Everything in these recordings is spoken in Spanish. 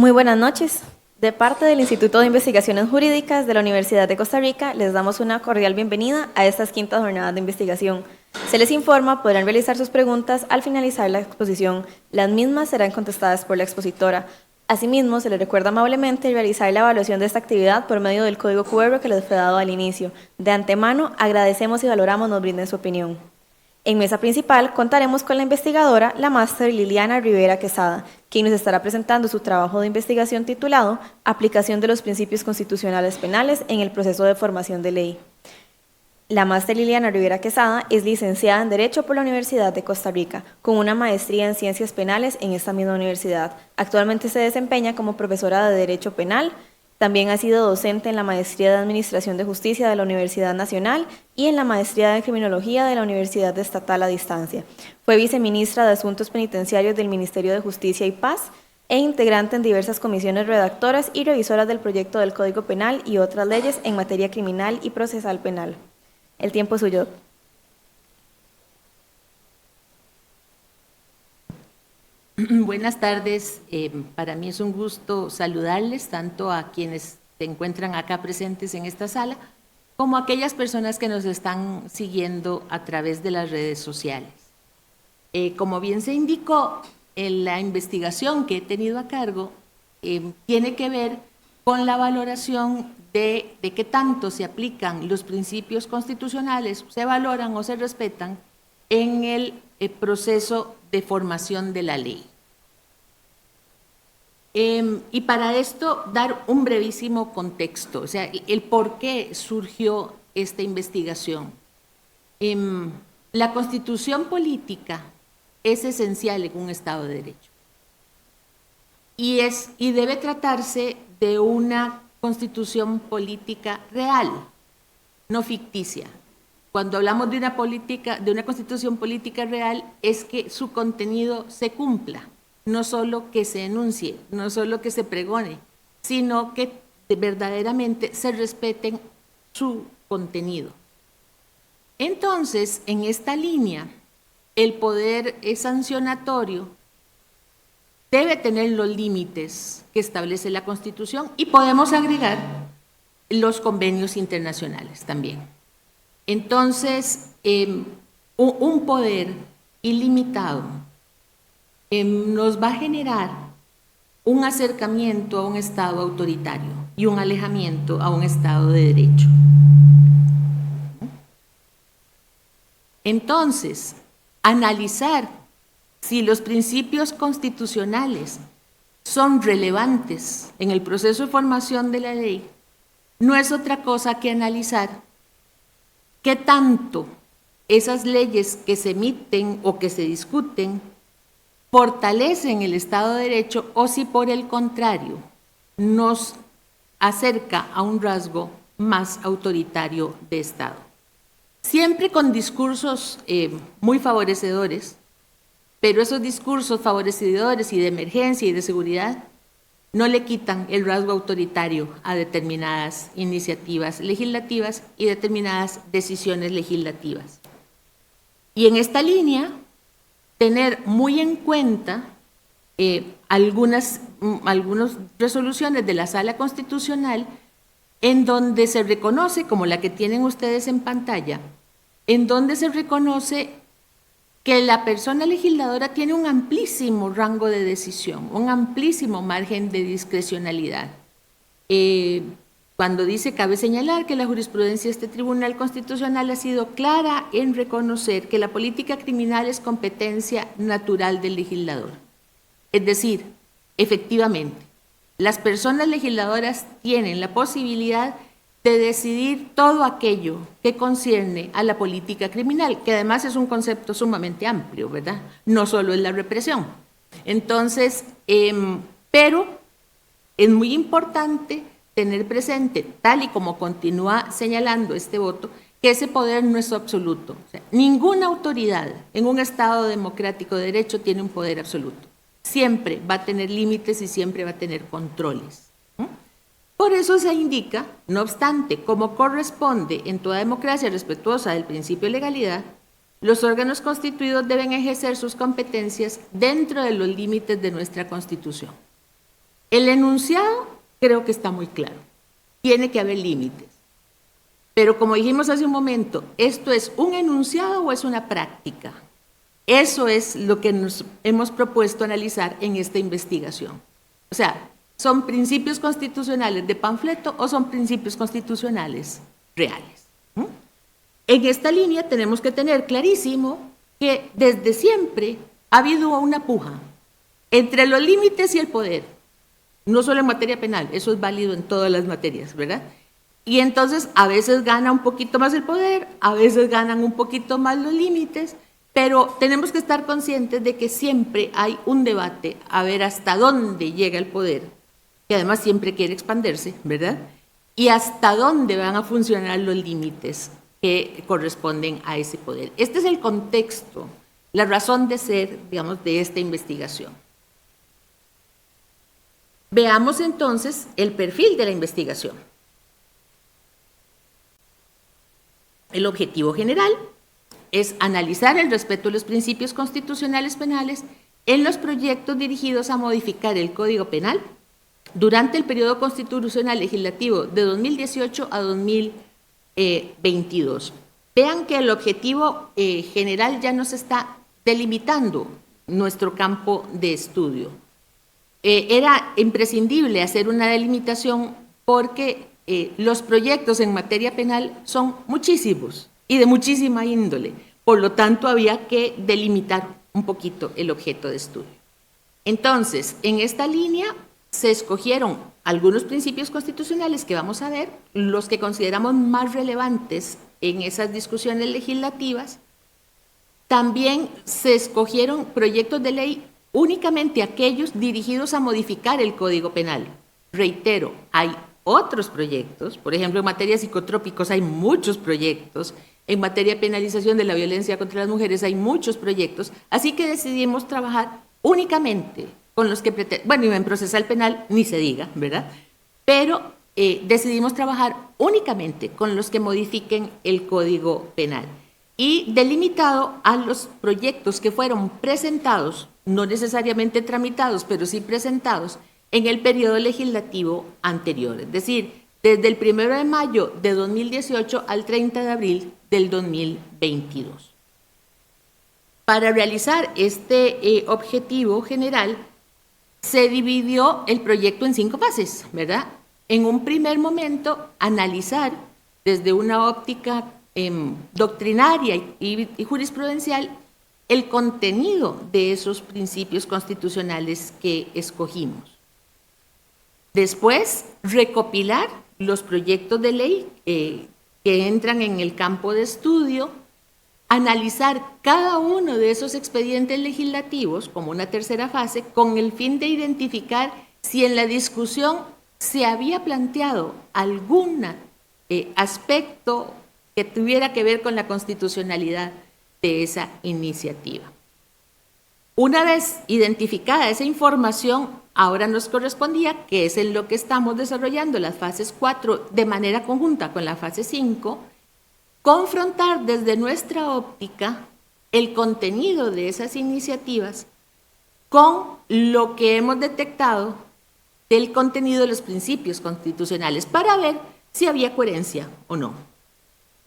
Muy buenas noches. De parte del Instituto de Investigaciones Jurídicas de la Universidad de Costa Rica, les damos una cordial bienvenida a estas quintas jornadas de investigación. Se les informa, podrán realizar sus preguntas al finalizar la exposición. Las mismas serán contestadas por la expositora. Asimismo, se les recuerda amablemente realizar la evaluación de esta actividad por medio del código QR que les fue dado al inicio. De antemano, agradecemos y valoramos nos brinden su opinión. En mesa principal contaremos con la investigadora, la máster Liliana Rivera Quesada, quien nos estará presentando su trabajo de investigación titulado Aplicación de los principios constitucionales penales en el proceso de formación de ley. La máster Liliana Rivera Quesada es licenciada en Derecho por la Universidad de Costa Rica, con una maestría en Ciencias Penales en esta misma universidad. Actualmente se desempeña como profesora de Derecho Penal. También ha sido docente en la Maestría de Administración de Justicia de la Universidad Nacional y en la Maestría de Criminología de la Universidad Estatal a Distancia. Fue viceministra de Asuntos Penitenciarios del Ministerio de Justicia y Paz e integrante en diversas comisiones redactoras y revisoras del proyecto del Código Penal y otras leyes en materia criminal y procesal penal. El tiempo es suyo. Buenas tardes, para mí es un gusto saludarles tanto a quienes se encuentran acá presentes en esta sala como a aquellas personas que nos están siguiendo a través de las redes sociales. Como bien se indicó, la investigación que he tenido a cargo tiene que ver con la valoración de qué tanto se aplican los principios constitucionales, se valoran o se respetan en el proceso de formación de la ley. Y para esto dar un brevísimo contexto, o sea, el por qué surgió esta investigación. La constitución política es esencial en un Estado de Derecho y debe tratarse de una constitución política real, no ficticia. Cuando hablamos de una constitución política real, es que su contenido se cumpla. No solo que se enuncie, no solo que se pregone, sino que verdaderamente se respeten su contenido. Entonces, en esta línea, el poder sancionatorio debe tener los límites que establece la Constitución y podemos agregar los convenios internacionales también. Entonces, un poder ilimitado nos va a generar un acercamiento a un Estado autoritario y un alejamiento a un Estado de Derecho. Entonces, analizar si los principios constitucionales son relevantes en el proceso de formación de la ley no es otra cosa que analizar qué tanto esas leyes que se emiten o que se discuten fortalecen el Estado de Derecho o si por el contrario nos acerca a un rasgo más autoritario de Estado. Siempre con discursos muy favorecedores, pero esos discursos favorecedores y de emergencia y de seguridad no le quitan el rasgo autoritario a determinadas iniciativas legislativas y determinadas decisiones legislativas. Y en esta línea, tener muy en cuenta algunas resoluciones de la Sala Constitucional en donde se reconoce, como la que tienen ustedes en pantalla, en donde se reconoce que la persona legisladora tiene un amplísimo rango de decisión, un amplísimo margen de discrecionalidad. Cuando dice, cabe señalar que la jurisprudencia de este Tribunal Constitucional ha sido clara en reconocer que la política criminal es competencia natural del legislador. Es decir, efectivamente, las personas legisladoras tienen la posibilidad de decidir todo aquello que concierne a la política criminal, que además es un concepto sumamente amplio, ¿verdad? No solo es la represión. Entonces, pero es muy importante tener presente, tal y como continúa señalando este voto, que ese poder no es absoluto. O sea, ninguna autoridad en un Estado democrático de derecho tiene un poder absoluto. Siempre va a tener límites y siempre va a tener controles. Por eso se indica, no obstante, como corresponde en toda democracia respetuosa del principio de legalidad, los órganos constituidos deben ejercer sus competencias dentro de los límites de nuestra Constitución. El enunciado creo que está muy claro. Tiene que haber límites. Pero como dijimos hace un momento, ¿esto es un enunciado o es una práctica? Eso es lo que nos hemos propuesto analizar en esta investigación. O sea, ¿son principios constitucionales de panfleto o son principios constitucionales reales? En esta línea tenemos que tener clarísimo que desde siempre ha habido una puja entre los límites y el poder, no solo en materia penal, eso es válido en todas las materias, ¿verdad? Y entonces a veces gana un poquito más el poder, a veces ganan un poquito más los límites, pero tenemos que estar conscientes de que siempre hay un debate a ver hasta dónde llega el poder, que además siempre quiere expandirse, ¿verdad? Y hasta dónde van a funcionar los límites que corresponden a ese poder. Este es el contexto, la razón de ser, digamos, de esta investigación. Veamos entonces el perfil de la investigación. El objetivo general es analizar el respeto a los principios constitucionales penales en los proyectos dirigidos a modificar el Código Penal durante el periodo constitucional legislativo de 2018 a 2022. Vean que el objetivo general ya nos está delimitando nuestro campo de estudio. Era imprescindible hacer una delimitación porque los proyectos en materia penal son muchísimos y de muchísima índole. Por lo tanto, había que delimitar un poquito el objeto de estudio. Entonces, en esta línea se escogieron algunos principios constitucionales que vamos a ver, los que consideramos más relevantes en esas discusiones legislativas. También se escogieron proyectos de ley únicamente aquellos dirigidos a modificar el Código Penal. Reitero, hay otros proyectos, por ejemplo, en materia de psicotrópicos hay muchos proyectos, en materia de penalización de la violencia contra las mujeres hay muchos proyectos, así que decidimos trabajar únicamente con los que pretenden, bueno, y en procesal penal ni se diga, ¿verdad? Pero decidimos trabajar únicamente con los que modifiquen el Código Penal y delimitado a los proyectos que fueron presentados, no necesariamente tramitados, pero sí presentados en el periodo legislativo anterior, es decir, desde el 1 de mayo de 2018 al 30 de abril del 2022. Para realizar este objetivo general, se dividió el proyecto en 5 fases, ¿verdad? En un primer momento, analizar desde una óptica doctrinaria y jurisprudencial el contenido de esos principios constitucionales que escogimos. Después, recopilar los proyectos de ley que entran en el campo de estudio, analizar cada uno de esos expedientes legislativos como una tercera fase con el fin de identificar si en la discusión se había planteado algún aspecto que tuviera que ver con la constitucionalidad de esa iniciativa. Una vez identificada esa información, ahora nos correspondía, que es en lo que estamos desarrollando las fases 4 de manera conjunta con la fase 5, confrontar desde nuestra óptica el contenido de esas iniciativas con lo que hemos detectado del contenido de los principios constitucionales para ver si había coherencia o no.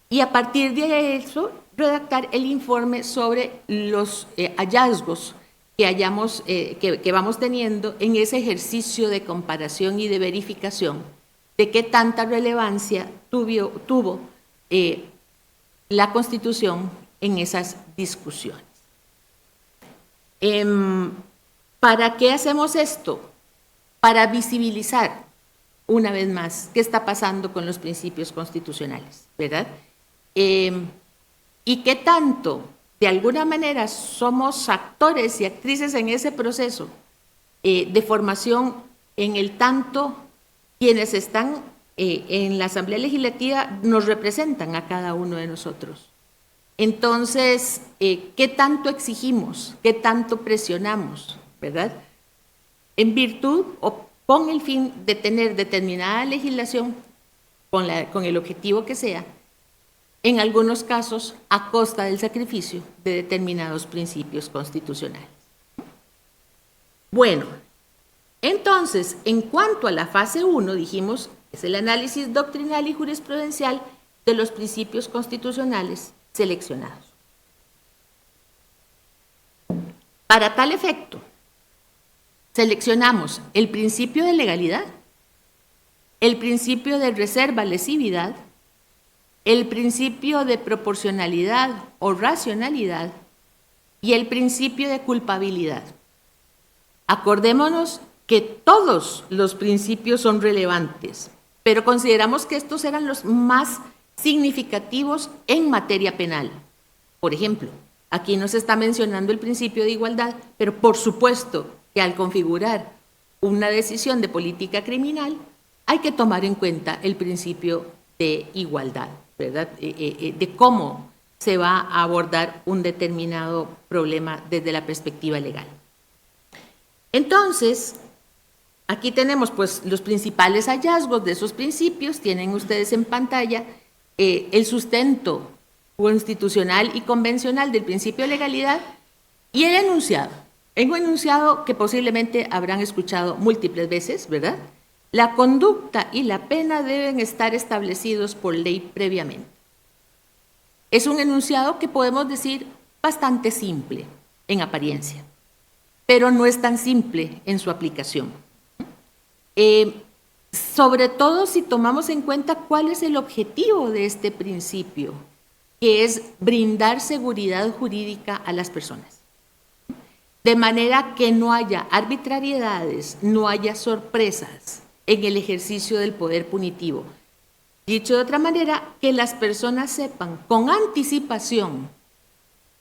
Y a partir de eso, redactar el informe sobre los hallazgos que vamos teniendo en ese ejercicio de comparación y de verificación de qué tanta relevancia tuvo la Constitución en esas discusiones. ¿Para qué hacemos esto? Para visibilizar una vez más qué está pasando con los principios constitucionales, ¿verdad? Y qué tanto, de alguna manera, somos actores y actrices en ese proceso de formación, en el tanto quienes están en la Asamblea Legislativa nos representan a cada uno de nosotros. Entonces, ¿qué tanto exigimos? ¿Qué tanto presionamos? ¿Verdad? En virtud o con el fin de tener determinada legislación, con el objetivo que sea, en algunos casos a costa del sacrificio de determinados principios constitucionales. Bueno, Entonces, en cuanto a la fase 1, dijimos, es el análisis doctrinal y jurisprudencial de los principios constitucionales seleccionados. Para tal efecto, seleccionamos el principio de legalidad, el principio de reserva lesividad, el principio de proporcionalidad o racionalidad y el principio de culpabilidad. Acordémonos que todos los principios son relevantes, pero consideramos que estos eran los más significativos en materia penal. Por ejemplo, aquí no se está mencionando el principio de igualdad, pero por supuesto que al configurar una decisión de política criminal hay que tomar en cuenta el principio de igualdad, ¿verdad? De cómo se va a abordar un determinado problema desde la perspectiva legal. Entonces, aquí tenemos pues los principales hallazgos de esos principios, tienen ustedes en pantalla el sustento constitucional y convencional del principio de legalidad y el enunciado. En un enunciado que posiblemente habrán escuchado múltiples veces, ¿verdad? La conducta y la pena deben estar establecidos por ley previamente. Es un enunciado que podemos decir bastante simple en apariencia, pero no es tan simple en su aplicación. Sobre todo si tomamos en cuenta cuál es el objetivo de este principio, que es brindar seguridad jurídica a las personas. De manera que no haya arbitrariedades, no haya sorpresas en el ejercicio del poder punitivo. Dicho de otra manera, que las personas sepan con anticipación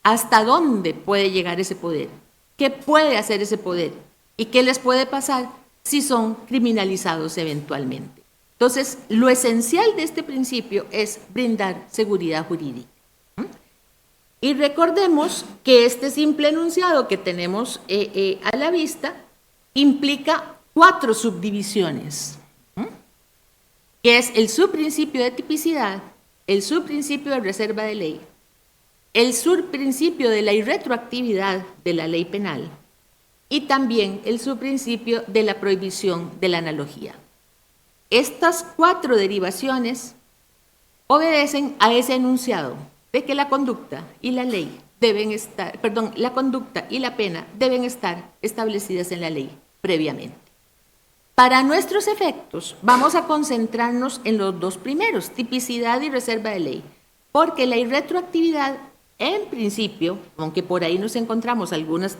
hasta dónde puede llegar ese poder, qué puede hacer ese poder y qué les puede pasar si son criminalizados eventualmente. Entonces, lo esencial de este principio es brindar seguridad jurídica. Y recordemos que este simple enunciado que tenemos a la vista implica 4 subdivisiones, que es el subprincipio de tipicidad, el subprincipio de reserva de ley, el subprincipio de la irretroactividad de la ley penal y también el subprincipio de la prohibición de la analogía. Estas 4 derivaciones obedecen a ese enunciado de que la conducta y la ley deben estar, la conducta y la pena deben estar establecidas en la ley previamente. Para nuestros efectos, vamos a concentrarnos en los 2 primeros, tipicidad y reserva de ley, porque la irretroactividad, en principio, aunque por ahí nos encontramos algunas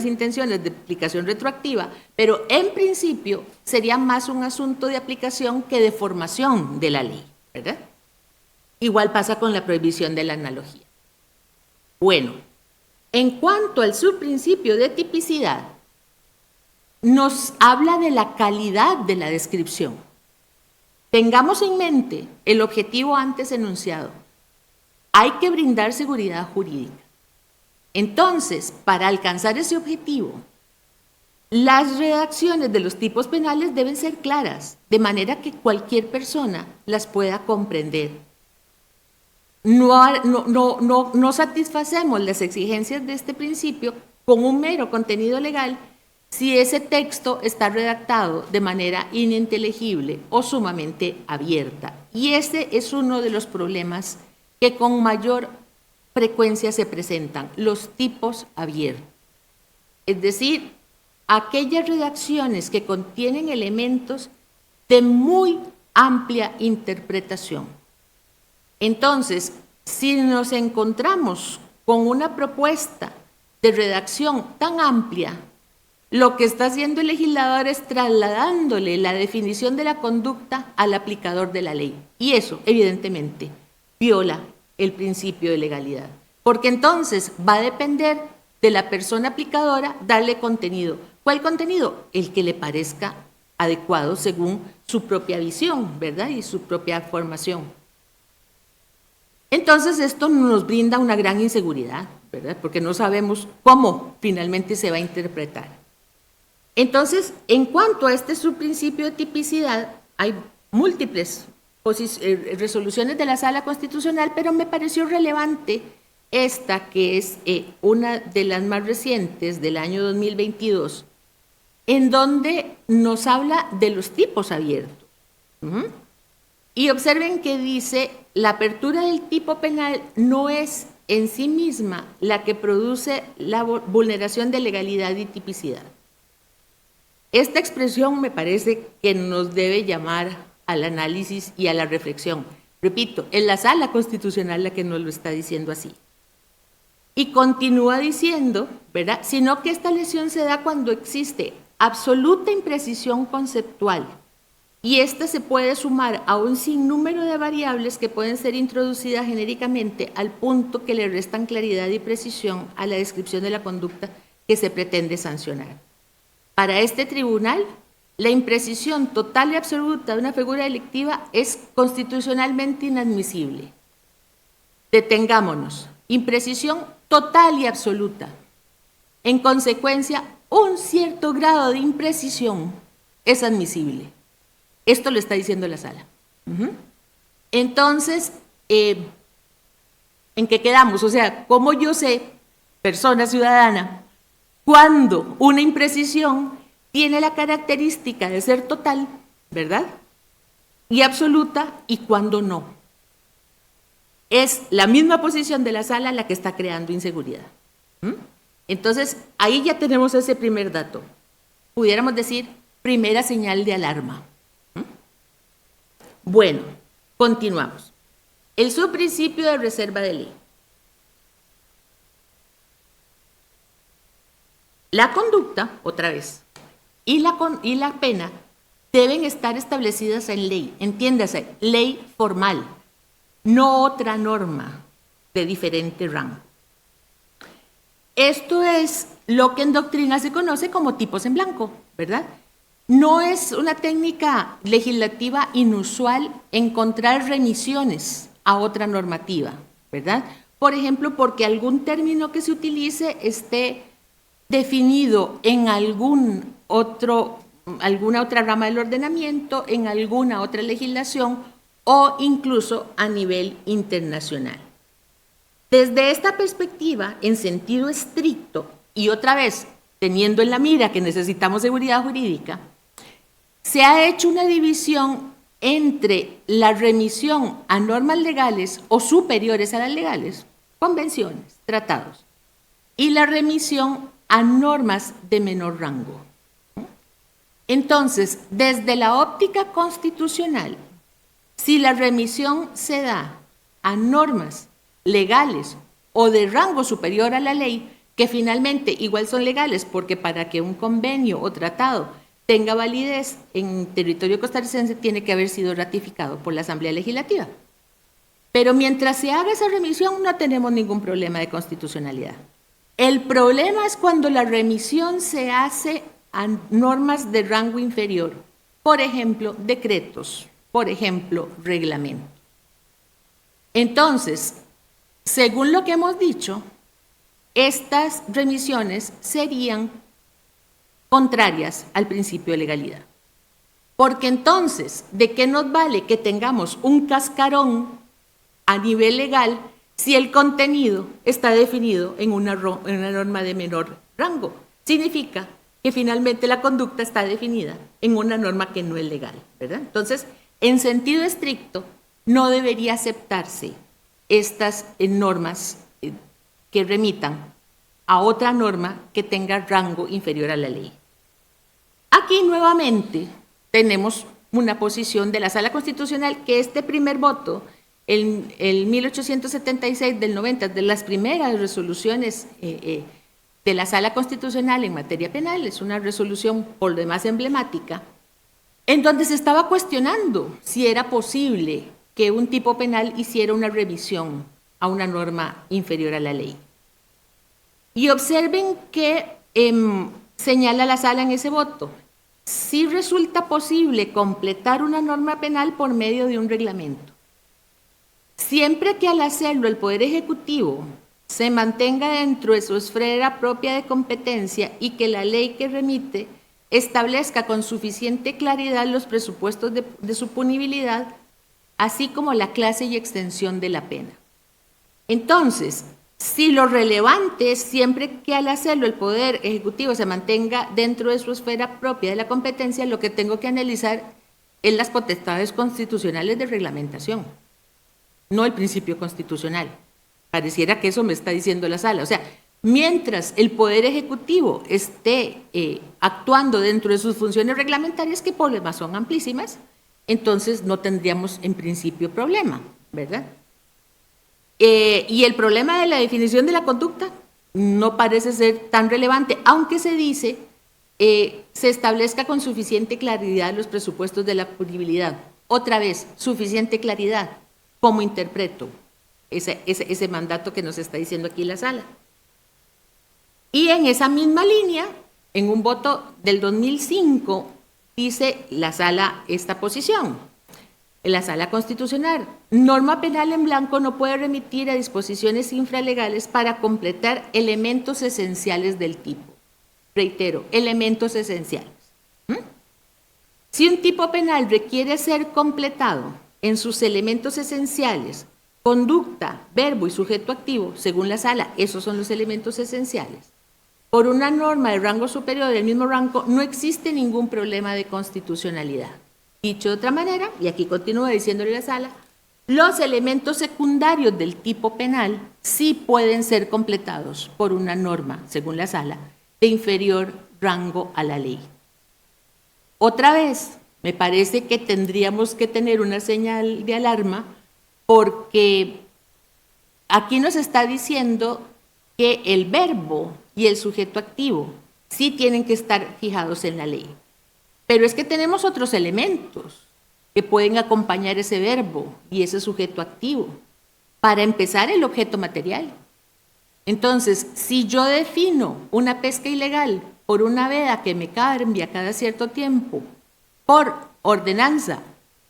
intenciones de aplicación retroactiva, pero en principio sería más un asunto de aplicación que de formación de la ley, ¿verdad? Igual pasa con la prohibición de la analogía. Bueno, en cuanto al subprincipio de tipicidad, nos habla de la calidad de la descripción. Tengamos en mente el objetivo antes enunciado. Hay que brindar seguridad jurídica. Entonces, para alcanzar ese objetivo, las redacciones de los tipos penales deben ser claras, de manera que cualquier persona las pueda comprender. No satisfacemos las exigencias de este principio con un mero contenido legal si ese texto está redactado de manera ininteligible o sumamente abierta. Y ese es uno de los problemas que con mayor frecuencia se presentan, los tipos abiertos. Es decir, aquellas redacciones que contienen elementos de muy amplia interpretación. Entonces, si nos encontramos con una propuesta de redacción tan amplia, lo que está haciendo el legislador es trasladándole la definición de la conducta al aplicador de la ley. Y eso, evidentemente, viola el principio de legalidad. Porque entonces va a depender de la persona aplicadora darle contenido. ¿Cuál contenido? El que le parezca adecuado según su propia visión, ¿verdad? Y su propia formación. Entonces esto nos brinda una gran inseguridad, ¿verdad? Porque no sabemos cómo finalmente se va a interpretar. Entonces, en cuanto a este subprincipio de tipicidad, hay múltiples resoluciones de la Sala Constitucional, pero me pareció relevante esta, que es una de las más recientes del año 2022, en donde nos habla de los tipos abiertos. Y observen que dice, la apertura del tipo penal no es en sí misma la que produce la vulneración de legalidad y tipicidad. Esta expresión me parece que nos debe llamar al análisis y a la reflexión. Repito, es la Sala Constitucional la que nos lo está diciendo así. Y continúa diciendo, ¿verdad?, sino que esta lesión se da cuando existe absoluta imprecisión conceptual, y esta se puede sumar a un sinnúmero de variables que pueden ser introducidas genéricamente al punto que le restan claridad y precisión a la descripción de la conducta que se pretende sancionar. Para este tribunal, la imprecisión total y absoluta de una figura delictiva es constitucionalmente inadmisible. Detengámonos. Imprecisión total y absoluta. En consecuencia, un cierto grado de imprecisión es admisible. Esto lo está diciendo la Sala. Entonces, ¿en qué quedamos? O sea, ¿cómo yo sé, persona ciudadana, cuando una imprecisión tiene la característica de ser total, ¿verdad?, y absoluta, y cuando no? Es la misma posición de la Sala la que está creando inseguridad. Entonces, ahí ya tenemos ese primer dato. Pudiéramos decir, primera señal de alarma. Bueno, continuamos. El subprincipio de reserva de ley. La conducta, otra vez, y la pena deben estar establecidas en ley, entiéndase, ley formal, no otra norma de diferente rango. Esto es lo que en doctrina se conoce como tipos en blanco, ¿verdad? No es una técnica legislativa inusual encontrar remisiones a otra normativa, ¿verdad? Por ejemplo, porque algún término que se utilice esté definido en alguna otra rama del ordenamiento, en alguna otra legislación o incluso a nivel internacional. Desde esta perspectiva, en sentido estricto, y otra vez teniendo en la mira que necesitamos seguridad jurídica, se ha hecho una división entre la remisión a normas legales o superiores a las legales, convenciones, tratados, y la remisión a normas de menor rango. Entonces, desde la óptica constitucional, si la remisión se da a normas legales o de rango superior a la ley, que finalmente igual son legales, porque para que un convenio o tratado tenga validez en territorio costarricense tiene que haber sido ratificado por la Asamblea Legislativa. Pero mientras se haga esa remisión no tenemos ningún problema de constitucionalidad. El problema es cuando la remisión se hace a normas de rango inferior, por ejemplo, decretos, por ejemplo, reglamentos. Entonces, según lo que hemos dicho, estas remisiones serían contrarias al principio de legalidad. Porque entonces, ¿de qué nos vale que tengamos un cascarón a nivel legal si el contenido está definido en una norma de menor rango? Significa que finalmente la conducta está definida en una norma que no es legal, ¿verdad? Entonces, en sentido estricto, no debería aceptarse estas normas que remitan a otra norma que tenga rango inferior a la ley. Aquí nuevamente tenemos una posición de la Sala Constitucional que este primer voto, el 1876 del 90, de las primeras resoluciones de la Sala Constitucional en materia penal, es una resolución por lo demás emblemática, en donde se estaba cuestionando si era posible que un tipo penal hiciera una revisión a una norma inferior a la ley. Y observen que señala la Sala en ese voto: si resulta posible completar una norma penal por medio de un reglamento, siempre que al hacerlo el Poder Ejecutivo se mantenga dentro de su esfera propia de competencia y que la ley que remite establezca con suficiente claridad los presupuestos de su punibilidad, así como la clase y extensión de la pena. Entonces, Si lo relevante es siempre que al hacerlo el Poder Ejecutivo se mantenga dentro de su esfera propia de la competencia, lo que tengo que analizar es las potestades constitucionales de reglamentación, no el principio constitucional. Pareciera que eso me está diciendo la sala. O sea, mientras el Poder Ejecutivo esté actuando dentro de sus funciones reglamentarias, que problemas son amplísimas, entonces no tendríamos en principio problema, ¿verdad? Y el problema de la definición de la conducta no parece ser tan relevante, aunque se dice se establezca con suficiente claridad los presupuestos de la punibilidad. Otra vez, suficiente claridad. ¿Cómo interpreto ese mandato que nos está diciendo aquí la sala? Y en esa misma línea, en un voto del 2005, dice la sala esta posición. La sala constitucional, norma penal en blanco no puede remitir a disposiciones infralegales para completar elementos esenciales del tipo. Reitero, elementos esenciales. Si un tipo penal requiere ser completado en sus elementos esenciales, conducta, verbo y sujeto activo, según la sala, esos son los elementos esenciales, por una norma de rango superior del mismo rango, no existe ningún problema de constitucionalidad. Dicho de otra manera, y aquí continúa diciéndole la sala, los elementos secundarios del tipo penal sí pueden ser completados por una norma, según la sala, de inferior rango a la ley. Otra vez, me parece que tendríamos que tener una señal de alarma porque aquí nos está diciendo que el verbo y el sujeto activo sí tienen que estar fijados en la ley. Pero es que tenemos otros elementos que pueden acompañar ese verbo y ese sujeto activo. Para empezar, el objeto material. Entonces, si yo defino una pesca ilegal por una veda que me cambia cada cierto tiempo, por ordenanza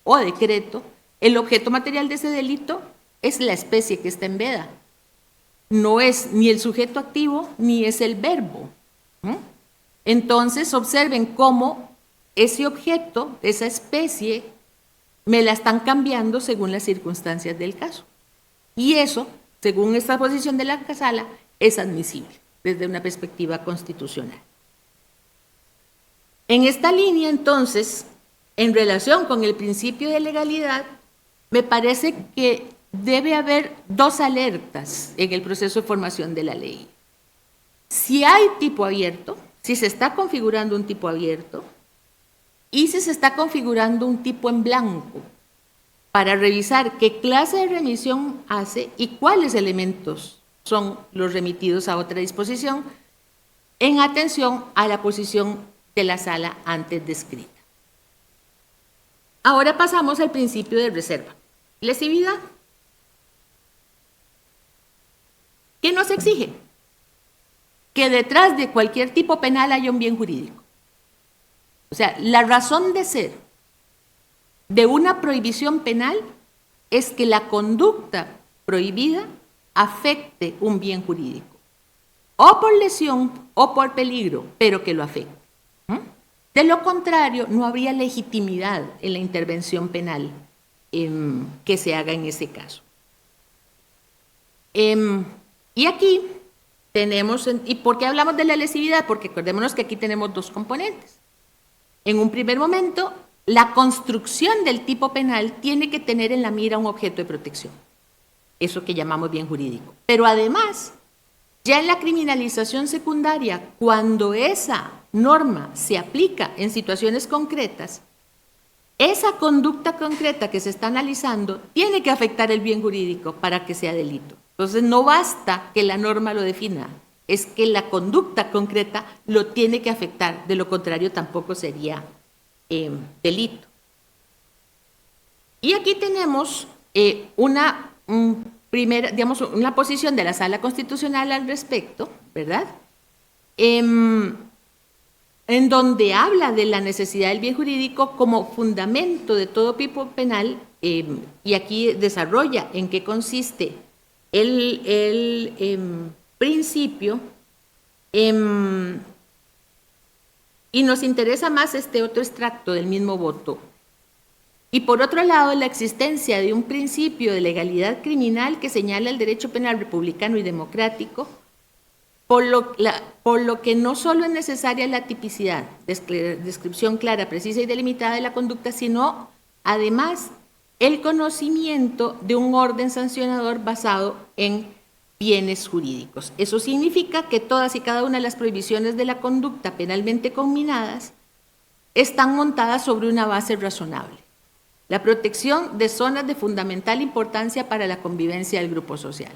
o decreto, el objeto material de ese delito es la especie que está en veda. No es ni el sujeto activo ni es el verbo. Entonces, observen cómo ese objeto, esa especie, me la están cambiando según las circunstancias del caso. Y eso, según esta posición de la sala, es admisible desde una perspectiva constitucional. En esta línea, entonces, en relación con el principio de legalidad, me parece que debe haber dos alertas en el proceso de formación de la ley. Si hay tipo abierto, si se está configurando un tipo abierto, y si se está configurando un tipo en blanco, para revisar qué clase de remisión hace y cuáles elementos son los remitidos a otra disposición, en atención a la posición de la sala antes descrita. Ahora pasamos al principio de reserva. Lesividad. ¿Qué nos exige? Que detrás de cualquier tipo penal haya un bien jurídico. O sea, la razón de ser de una prohibición penal es que la conducta prohibida afecte un bien jurídico, o por lesión o por peligro, pero que lo afecte. De lo contrario, no habría legitimidad en la intervención penal que se haga en ese caso. Y aquí tenemos, ¿y por qué hablamos de la lesividad? Porque acordémonos que aquí tenemos dos componentes. En un primer momento, la construcción del tipo penal tiene que tener en la mira un objeto de protección, eso que llamamos bien jurídico. Pero además, ya en la criminalización secundaria, cuando esa norma se aplica en situaciones concretas, esa conducta concreta que se está analizando tiene que afectar el bien jurídico para que sea delito. Entonces, no basta que la norma lo defina, es que la conducta concreta lo tiene que afectar, de lo contrario tampoco sería delito. Y aquí tenemos una posición de la Sala Constitucional al respecto, ¿verdad? En donde habla de la necesidad del bien jurídico como fundamento de todo tipo penal, y aquí desarrolla en qué consiste el principio, y nos interesa más este otro extracto del mismo voto. Y por otro lado, la existencia de un principio de legalidad criminal que señala el derecho penal republicano y democrático, por lo que no solo es necesaria la tipicidad, descripción clara, precisa y delimitada de la conducta, sino además el conocimiento de un orden sancionador basado en bienes jurídicos. Eso significa que todas y cada una de las prohibiciones de la conducta penalmente conminadas están montadas sobre una base razonable. La protección de zonas de fundamental importancia para la convivencia del grupo social.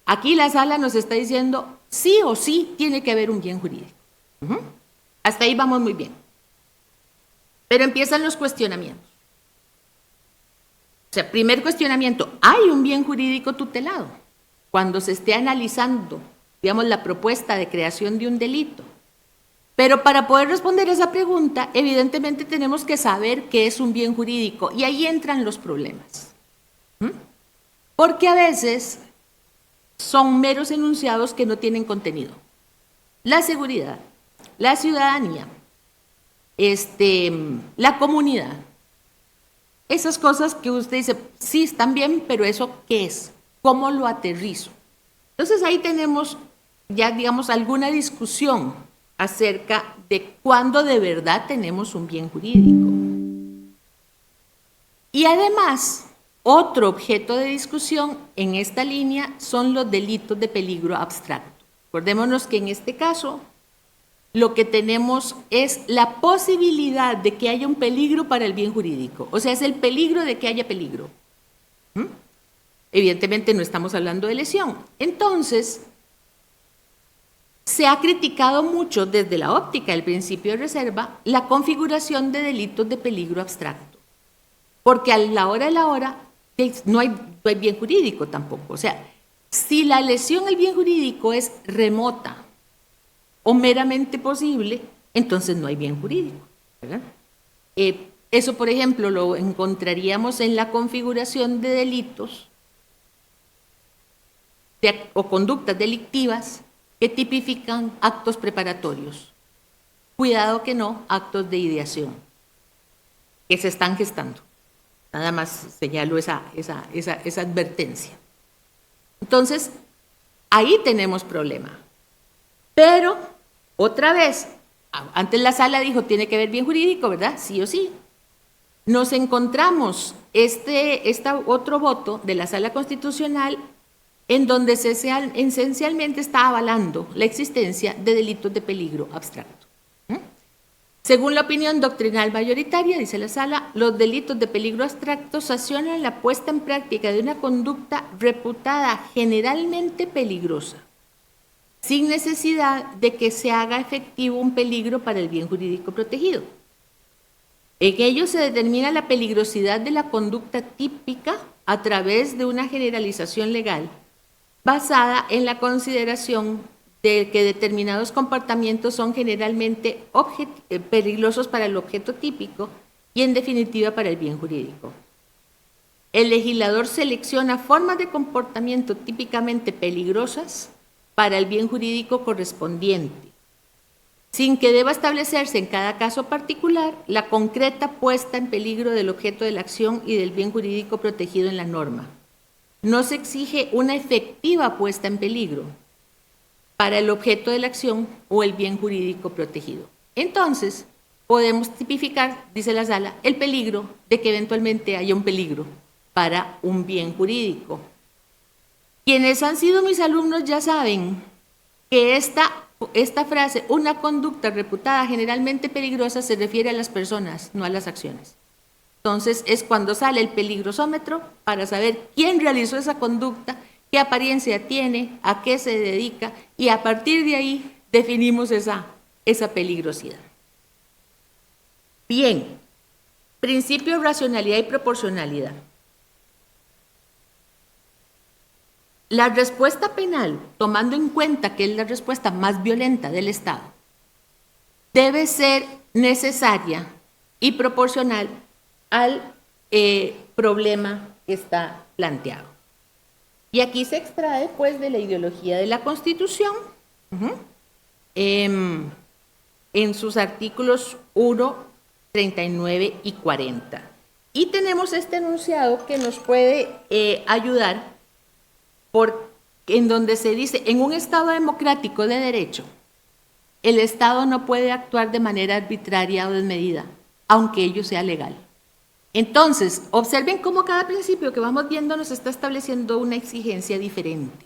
Aquí la sala nos está diciendo, sí o sí tiene que haber un bien jurídico. Hasta ahí vamos muy bien. Pero empiezan los cuestionamientos. O sea, primer cuestionamiento, ¿hay un bien jurídico tutelado? Cuando se esté analizando, digamos, la propuesta de creación de un delito. Pero para poder responder esa pregunta, evidentemente tenemos que saber qué es un bien jurídico, y ahí entran los problemas. Porque a veces son meros enunciados que no tienen contenido. La seguridad, la ciudadanía, la comunidad. Esas cosas que usted dice, sí, están bien, pero ¿eso qué es? ¿Cómo lo aterrizo? Entonces ahí tenemos ya, digamos, alguna discusión acerca de cuándo de verdad tenemos un bien jurídico. Y además, otro objeto de discusión en esta línea son los delitos de peligro abstracto. Acordémonos que en este caso lo que tenemos es la posibilidad de que haya un peligro para el bien jurídico. O sea, es el peligro de que haya peligro. Evidentemente no estamos hablando de lesión. Entonces, se ha criticado mucho desde la óptica del principio de reserva la configuración de delitos de peligro abstracto. Porque a la hora de la hora no hay bien jurídico tampoco. O sea, si la lesión al bien jurídico es remota o meramente posible, entonces no hay bien jurídico, ¿verdad? Eso, por ejemplo, lo encontraríamos en la configuración de delitos o conductas delictivas que tipifican actos preparatorios. Cuidado que no, actos de ideación, que se están gestando. Nada más señalo esa advertencia. Entonces, ahí tenemos problema. Pero, otra vez, antes la sala dijo, tiene que haber bien jurídico, ¿verdad? Sí o sí. Nos encontramos otro voto de la sala constitucional en donde esencialmente está avalando la existencia de delitos de peligro abstracto. Según la opinión doctrinal mayoritaria, dice la sala, los delitos de peligro abstracto sancionan la puesta en práctica de una conducta reputada generalmente peligrosa, sin necesidad de que se haga efectivo un peligro para el bien jurídico protegido. En ello se determina la peligrosidad de la conducta típica a través de una generalización legal basada en la consideración de que determinados comportamientos son generalmente peligrosos para el objeto típico y en definitiva para el bien jurídico. El legislador selecciona formas de comportamiento típicamente peligrosas para el bien jurídico correspondiente, sin que deba establecerse en cada caso particular la concreta puesta en peligro del objeto de la acción y del bien jurídico protegido en la norma. No se exige una efectiva puesta en peligro para el objeto de la acción o el bien jurídico protegido. Entonces, podemos tipificar, dice la sala, el peligro de que eventualmente haya un peligro para un bien jurídico. Quienes han sido mis alumnos ya saben que esta frase, una conducta reputada generalmente peligrosa, se refiere a las personas, no a las acciones. Entonces, es cuando sale el peligrosómetro para saber quién realizó esa conducta, qué apariencia tiene, a qué se dedica, y a partir de ahí definimos esa peligrosidad. Bien, principio de racionalidad y proporcionalidad. La respuesta penal, tomando en cuenta que es la respuesta más violenta del Estado, debe ser necesaria y proporcional al problema que está planteado. Y aquí se extrae, pues, de la ideología de la Constitución, en sus artículos 1, 39 y 40. Y tenemos este enunciado que nos puede ayudar en donde se dice, en un Estado democrático de derecho, el Estado no puede actuar de manera arbitraria o desmedida, aunque ello sea legal. Entonces, observen cómo cada principio que vamos viendo nos está estableciendo una exigencia diferente.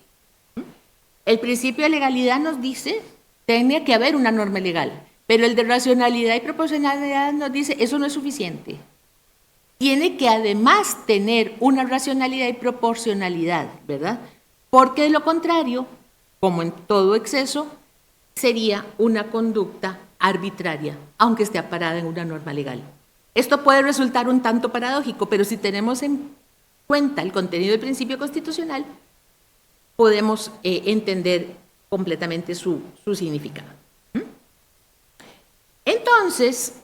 El principio de legalidad nos dice, tiene que haber una norma legal, pero el de racionalidad y proporcionalidad nos dice, eso no es suficiente. Tiene que además tener una racionalidad y proporcionalidad, ¿verdad? Porque de lo contrario, como en todo exceso, sería una conducta arbitraria, aunque esté amparada en una norma legal. Esto puede resultar un tanto paradójico, pero si tenemos en cuenta el contenido del principio constitucional, podemos entender completamente su significado. Entonces,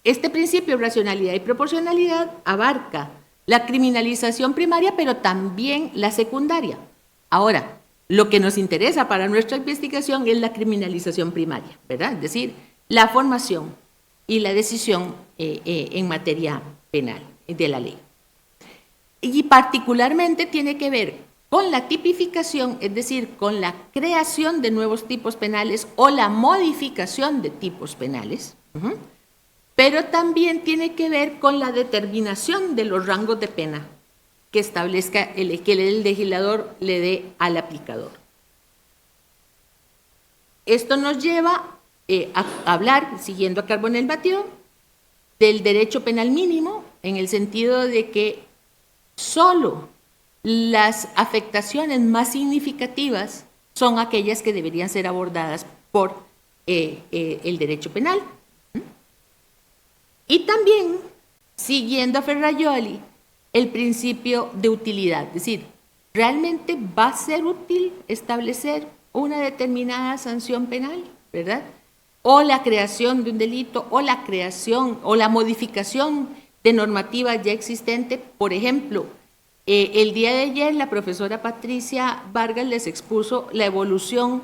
este principio de racionalidad y proporcionalidad abarca la criminalización primaria, pero también la secundaria. Ahora, lo que nos interesa para nuestra investigación es la criminalización primaria, ¿verdad? Es decir, la formación y la decisión en materia penal de la ley. Y particularmente tiene que ver con la tipificación, es decir, con la creación de nuevos tipos penales o la modificación de tipos penales, pero también tiene que ver con la determinación de los rangos de pena que establezca que el legislador le dé al aplicador. Esto nos lleva a hablar, siguiendo a Carbonell Mathieu, del derecho penal mínimo, en el sentido de que solo las afectaciones más significativas son aquellas que deberían ser abordadas por el derecho penal. Y también, siguiendo a Ferrajoli, el principio de utilidad, es decir, ¿realmente va a ser útil establecer una determinada sanción penal, verdad? O la creación de un delito, o la creación o la modificación de normativa ya existente. Por ejemplo, el día de ayer la profesora Patricia Vargas les expuso la evolución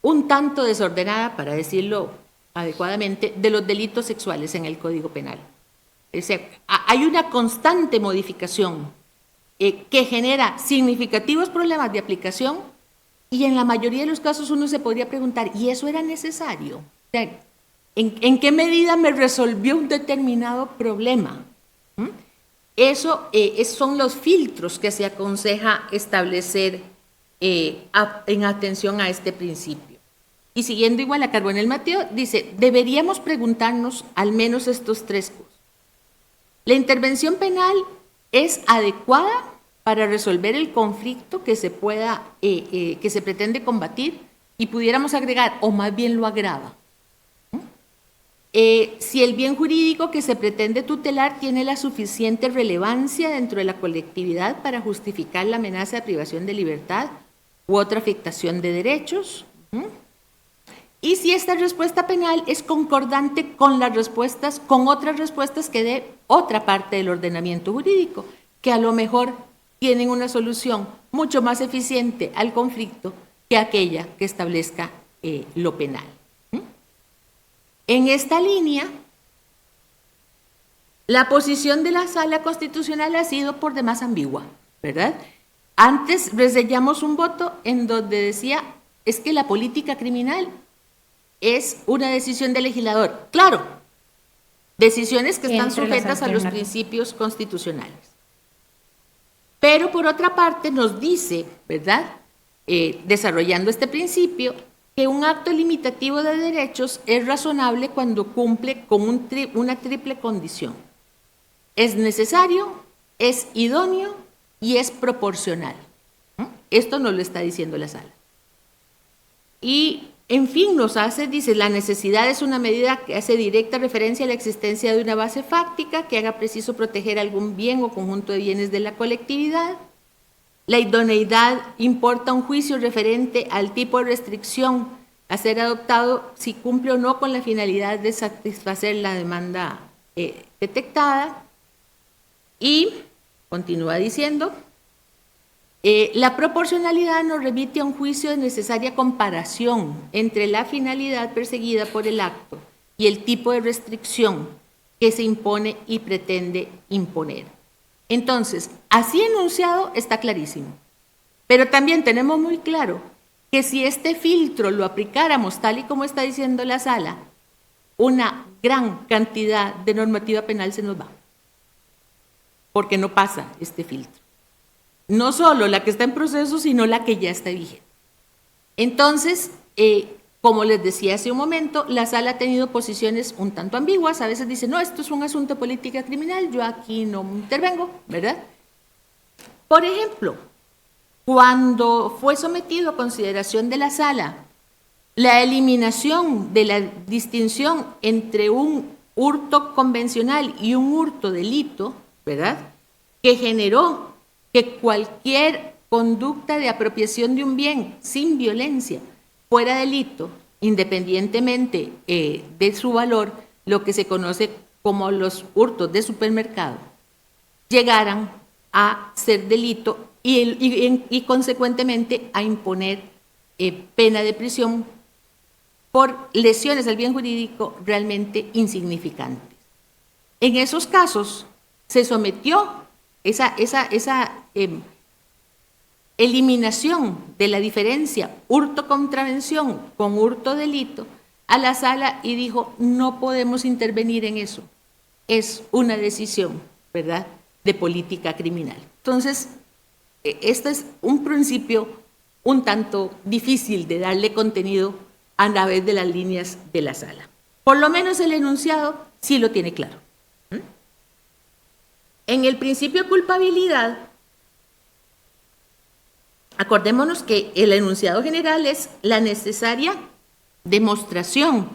un tanto desordenada, para decirlo adecuadamente, de los delitos sexuales en el Código Penal. Es decir, hay una constante modificación que genera significativos problemas de aplicación y en la mayoría de los casos uno se podría preguntar, ¿y eso era necesario? O sea, ¿en qué medida me resolvió un determinado problema? Eso son los filtros que se aconseja establecer en atención a este principio. Y siguiendo igual a Carbonell Mathieu, dice, deberíamos preguntarnos al menos estos tres cosas. ¿La intervención penal es adecuada para resolver el conflicto que se pretende combatir? Y pudiéramos agregar, o más bien lo agrava. Si el bien jurídico que se pretende tutelar tiene la suficiente relevancia dentro de la colectividad para justificar la amenaza de privación de libertad u otra afectación de derechos. Y si esta respuesta penal es concordante con otras respuestas que dé otra parte del ordenamiento jurídico, que a lo mejor tienen una solución mucho más eficiente al conflicto que aquella que establezca lo penal. En esta línea, la posición de la Sala Constitucional ha sido por demás ambigua, ¿verdad? Antes reseñamos un voto en donde decía, es que la política criminal es una decisión del legislador. Claro, decisiones que están sujetas a los principios constitucionales. Pero por otra parte nos dice, ¿verdad? Desarrollando este principio, que un acto limitativo de derechos es razonable cuando cumple con una triple condición. Es necesario, es idóneo y es proporcional. Esto nos lo está diciendo la Sala. Y, en fin, dice, la necesidad es una medida que hace directa referencia a la existencia de una base fáctica que haga preciso proteger algún bien o conjunto de bienes de la colectividad. La idoneidad importa un juicio referente al tipo de restricción a ser adoptado si cumple o no con la finalidad de satisfacer la demanda detectada. Y, continúa diciendo, la proporcionalidad nos remite a un juicio de necesaria comparación entre la finalidad perseguida por el acto y el tipo de restricción que se impone y pretende imponer. Entonces, así enunciado está clarísimo. Pero también tenemos muy claro que si este filtro lo aplicáramos tal y como está diciendo la sala, una gran cantidad de normativa penal se nos va, porque no pasa este filtro. No solo la que está en proceso, sino la que ya está vigente. Entonces, como les decía hace un momento, la sala ha tenido posiciones un tanto ambiguas. A veces dice, no, esto es un asunto de política criminal, yo aquí no intervengo, ¿verdad? Por ejemplo, cuando fue sometido a consideración de la sala la eliminación de la distinción entre un hurto convencional y un hurto delito, ¿verdad?, que generó que cualquier conducta de apropiación de un bien sin violencia fuera delito, independientemente de su valor, lo que se conoce como los hurtos de supermercado, llegaran a ser delito y consecuentemente a imponer pena de prisión por lesiones al bien jurídico realmente insignificantes. En esos casos se sometió esa eliminación de la diferencia hurto contravención con hurto delito a la sala y dijo, no podemos intervenir en eso. Es una decisión, ¿verdad?, de política criminal. Entonces, este es un principio un tanto difícil de darle contenido a través de las líneas de la sala. Por lo menos el enunciado sí lo tiene claro. En el principio de culpabilidad, acordémonos que el enunciado general es la necesaria demostración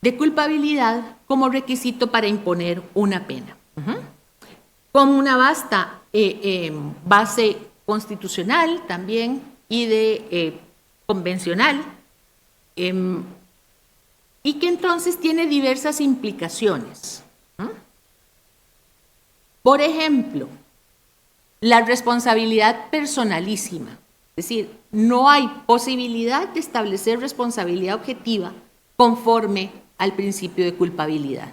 de culpabilidad como requisito para imponer una pena. Con una vasta base constitucional también y de convencional, y que entonces tiene diversas implicaciones. Por ejemplo, la responsabilidad personalísima, es decir, no hay posibilidad de establecer responsabilidad objetiva conforme al principio de culpabilidad.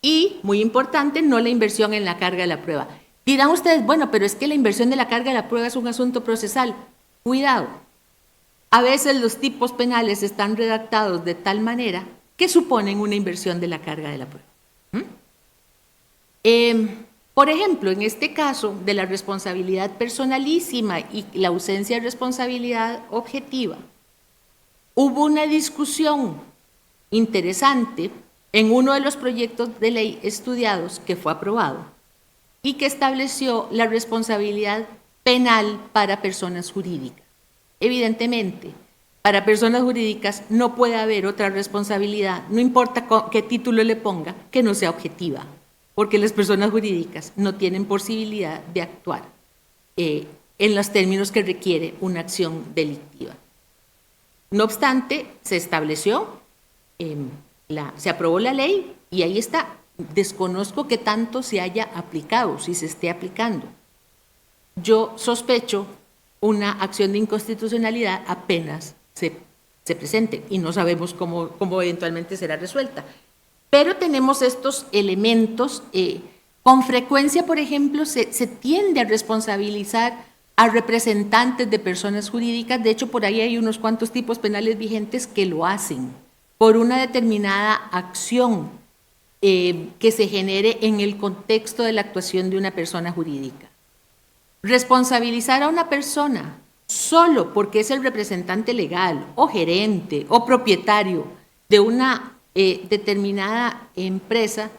Y, muy importante, no la inversión en la carga de la prueba. Dirán ustedes, bueno, pero es que la inversión de la carga de la prueba es un asunto procesal. Cuidado. A veces los tipos penales están redactados de tal manera que suponen una inversión de la carga de la prueba. Por ejemplo, en este caso de la responsabilidad personalísima y la ausencia de responsabilidad objetiva, hubo una discusión interesante en uno de los proyectos de ley estudiados que fue aprobado y que estableció la responsabilidad penal para personas jurídicas. Evidentemente, para personas jurídicas no puede haber otra responsabilidad, no importa qué título le ponga, que no sea objetiva, porque las personas jurídicas no tienen posibilidad de actuar en los términos que requiere una acción delictiva. No obstante, se estableció, se aprobó la ley y ahí está. Desconozco que tanto se haya aplicado, si se esté aplicando. Yo sospecho una acción de inconstitucionalidad apenas se presente y no sabemos cómo eventualmente será resuelta. Pero tenemos estos elementos. Con frecuencia, por ejemplo, se tiende a responsabilizar a representantes de personas jurídicas. De hecho, por ahí hay unos cuantos tipos penales vigentes que lo hacen por una determinada acción que se genere en el contexto de la actuación de una persona jurídica. Responsabilizar a una persona solo porque es el representante legal o gerente o propietario de una determinada empresa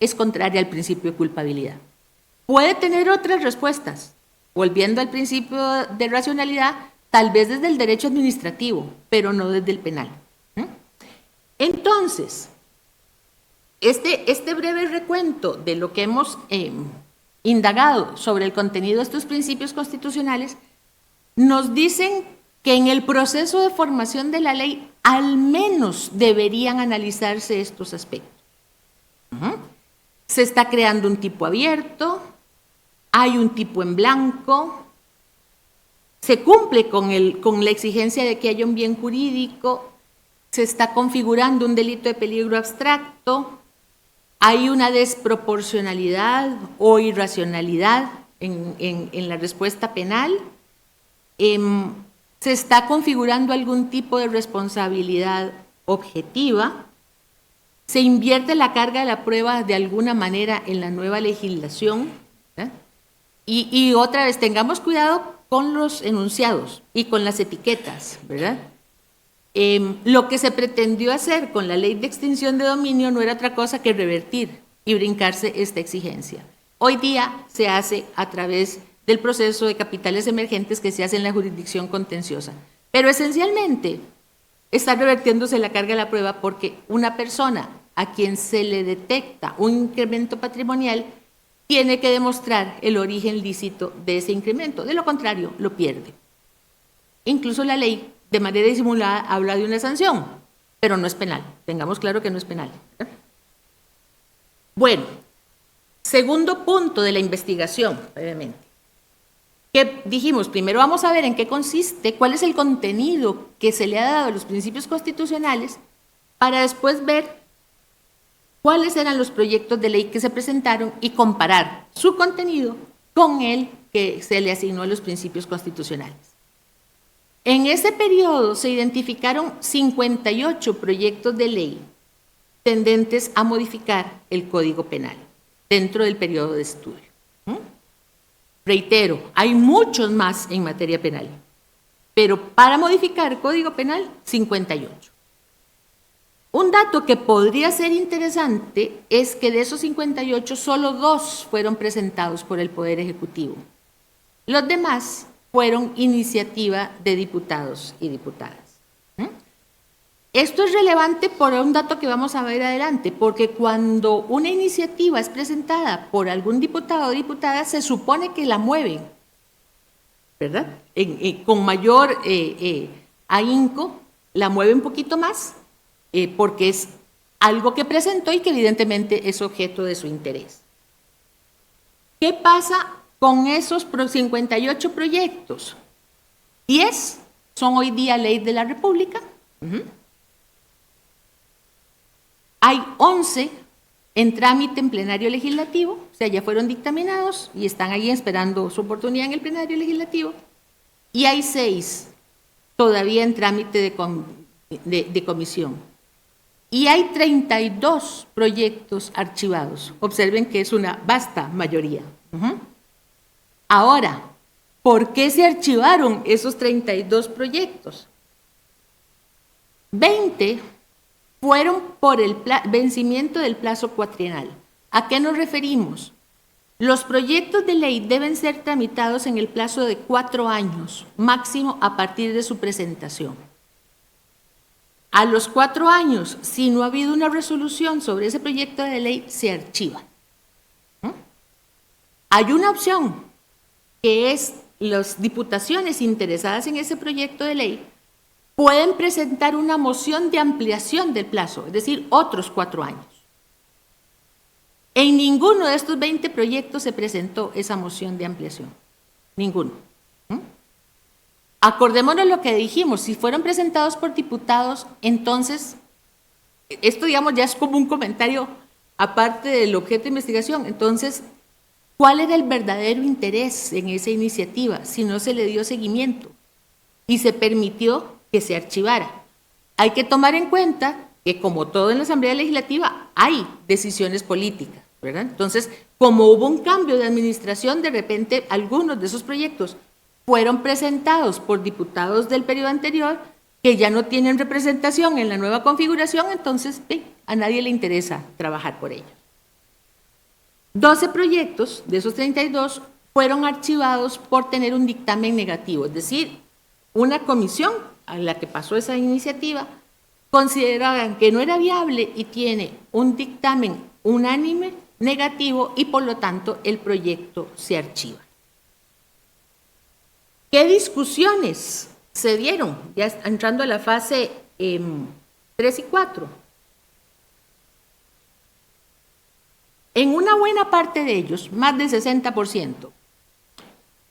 es contraria al principio de culpabilidad. Puede tener otras respuestas, volviendo al principio de racionalidad, tal vez desde el derecho administrativo, pero no desde el penal. Entonces, este breve recuento de lo que hemos indagado sobre el contenido de estos principios constitucionales nos dicen que en el proceso de formación de la ley al menos deberían analizarse estos aspectos. Se está creando un tipo abierto, hay un tipo en blanco, se cumple con la exigencia de que haya un bien jurídico, se está configurando un delito de peligro abstracto, hay una desproporcionalidad o irracionalidad en la respuesta penal, se está configurando algún tipo de responsabilidad objetiva, se invierte la carga de la prueba de alguna manera en la nueva legislación, ¿eh? Y otra vez, tengamos cuidado con los enunciados y con las etiquetas, ¿verdad? Lo que se pretendió hacer con la ley de extinción de dominio no era otra cosa que revertir y brincarse esta exigencia. Hoy día se hace a través del proceso de capitales emergentes que se hace en la jurisdicción contenciosa. Pero esencialmente está revertiéndose la carga de la prueba porque una persona a quien se le detecta un incremento patrimonial tiene que demostrar el origen lícito de ese incremento. De lo contrario, lo pierde. Incluso la ley, de manera disimulada, habla de una sanción, pero no es penal. Tengamos claro que no es penal. Bueno, segundo punto de la investigación, brevemente. Que dijimos, primero vamos a ver en qué consiste, cuál es el contenido que se le ha dado a los principios constitucionales, para después ver cuáles eran los proyectos de ley que se presentaron y comparar su contenido con el que se le asignó a los principios constitucionales. En ese periodo se identificaron 58 proyectos de ley tendentes a modificar el Código Penal dentro del periodo de estudio. Reitero, hay muchos más en materia penal, pero para modificar el Código Penal, 58. Un dato que podría ser interesante es que de esos 58, solo 2 fueron presentados por el Poder Ejecutivo. Los demás fueron iniciativa de diputados y diputadas. Esto es relevante por un dato que vamos a ver adelante, porque cuando una iniciativa es presentada por algún diputado o diputada, se supone que la mueven, ¿verdad? Con mayor ahínco, la mueve un poquito más, porque es algo que presentó y que evidentemente es objeto de su interés. ¿Qué pasa con esos 58 proyectos? 10 son hoy día ley de la República. Hay 11 en trámite en plenario legislativo, o sea, ya fueron dictaminados y están ahí esperando su oportunidad en el plenario legislativo. Y hay 6 todavía en trámite de comisión. Y hay 32 proyectos archivados. Observen que es una vasta mayoría. Ahora, ¿por qué se archivaron esos 32 proyectos? 20 fueron por el vencimiento del plazo cuatrienal. ¿A qué nos referimos? Los proyectos de ley deben ser tramitados en el plazo de 4 años, máximo a partir de su presentación. A los 4 años, si no ha habido una resolución sobre ese proyecto de ley, se archiva. Hay una opción, que es las diputaciones interesadas en ese proyecto de ley pueden presentar una moción de ampliación del plazo, es decir, otros 4 años. En ninguno de estos 20 proyectos se presentó esa moción de ampliación. Ninguno. Acordémonos lo que dijimos, si fueron presentados por diputados, entonces, esto digamos ya es como un comentario aparte del objeto de investigación, entonces, ¿cuál era el verdadero interés en esa iniciativa si no se le dio seguimiento y se permitió que se archivara? Hay que tomar en cuenta que como todo en la Asamblea Legislativa hay decisiones políticas, ¿verdad? Entonces, como hubo un cambio de administración, de repente algunos de esos proyectos fueron presentados por diputados del periodo anterior que ya no tienen representación en la nueva configuración, entonces a nadie le interesa trabajar por ellos. 12 proyectos de esos 32 fueron archivados por tener un dictamen negativo, es decir, una comisión a la que pasó esa iniciativa consideraban que no era viable y tiene un dictamen unánime negativo y por lo tanto el proyecto se archiva. ¿Qué discusiones se dieron? Ya entrando a la fase 3 y 4. En una buena parte de ellos, más del 60%,